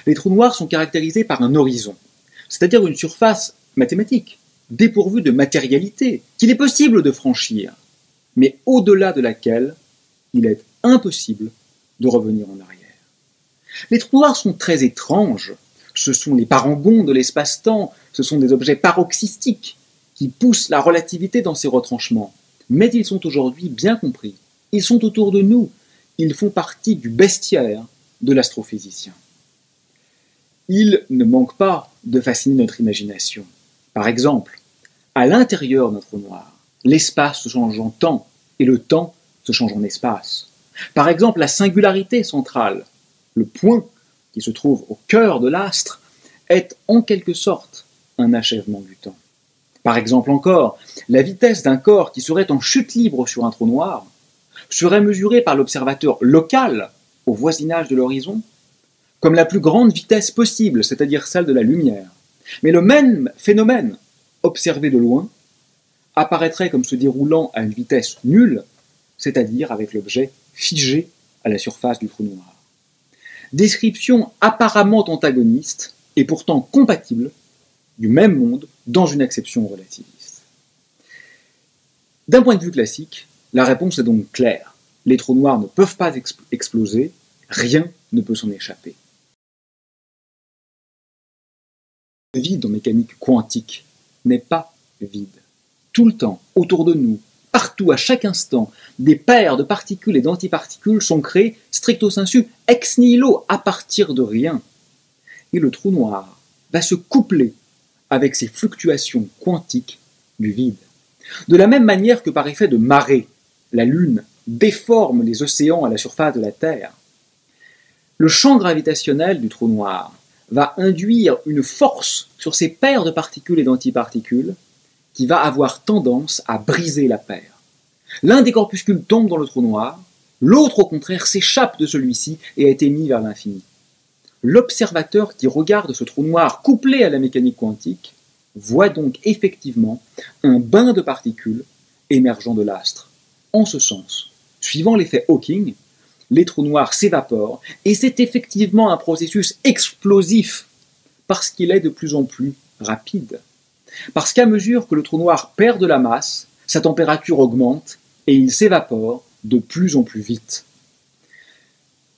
Les trous noirs sont caractérisés par un horizon, c'est-à-dire une surface mathématique, dépourvue de matérialité, qu'il est possible de franchir, mais au-delà de laquelle il est impossible de revenir en arrière. Les trous noirs sont très étranges, ce sont les parangons de l'espace-temps, ce sont des objets paroxystiques qui poussent la relativité dans ses retranchements, mais ils sont aujourd'hui bien compris, ils sont autour de nous, ils font partie du bestiaire de l'astrophysicien. Ils ne manquent pas de fasciner notre imagination. Par exemple, à l'intérieur d'un trou noir, l'espace se change en temps et le temps se change en espace. Par exemple, la singularité centrale, le point qui se trouve au cœur de l'astre, est en quelque sorte un achèvement du temps. Par exemple encore, la vitesse d'un corps qui serait en chute libre sur un trou noir serait mesurée par l'observateur local au voisinage de l'horizon comme la plus grande vitesse possible, c'est-à-dire celle de la lumière. Mais le même phénomène, observé de loin, apparaîtrait comme se déroulant à une vitesse nulle, c'est-à-dire avec l'objet figé à la surface du trou noir. Description apparemment antagoniste et pourtant compatible du même monde dans une acception relativiste. D'un point de vue classique, la réponse est donc claire. Les trous noirs ne peuvent pas exploser, rien ne peut s'en échapper. Le vide en mécanique quantique n'est pas vide. Tout le temps, autour de nous, partout, à chaque instant, des paires de particules et d'antiparticules sont créées stricto sensu, ex nihilo, à partir de rien. Et le trou noir va se coupler avec ces fluctuations quantiques du vide. De la même manière que par effet de marée, la Lune déforme les océans à la surface de la Terre, le champ gravitationnel du trou noir va induire une force sur ces paires de particules et d'antiparticules qui va avoir tendance à briser la paire. L'un des corpuscules tombe dans le trou noir, l'autre au contraire s'échappe de celui-ci et est émis vers l'infini. L'observateur qui regarde ce trou noir couplé à la mécanique quantique voit donc effectivement un bain de particules émergeant de l'astre. En ce sens, suivant l'effet Hawking, les trous noirs s'évaporent et c'est effectivement un processus explosif parce qu'il est de plus en plus rapide. Parce qu'à mesure que le trou noir perd de la masse, sa température augmente et il s'évapore de plus en plus vite.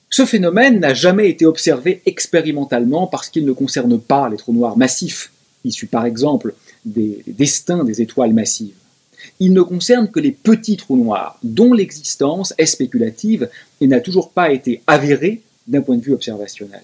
Ce phénomène n'a jamais été observé expérimentalement parce qu'il ne concerne pas les trous noirs massifs, issus par exemple des destins des étoiles massives. Il ne concerne que les petits trous noirs, dont l'existence est spéculative et n'a toujours pas été avérée d'un point de vue observationnel.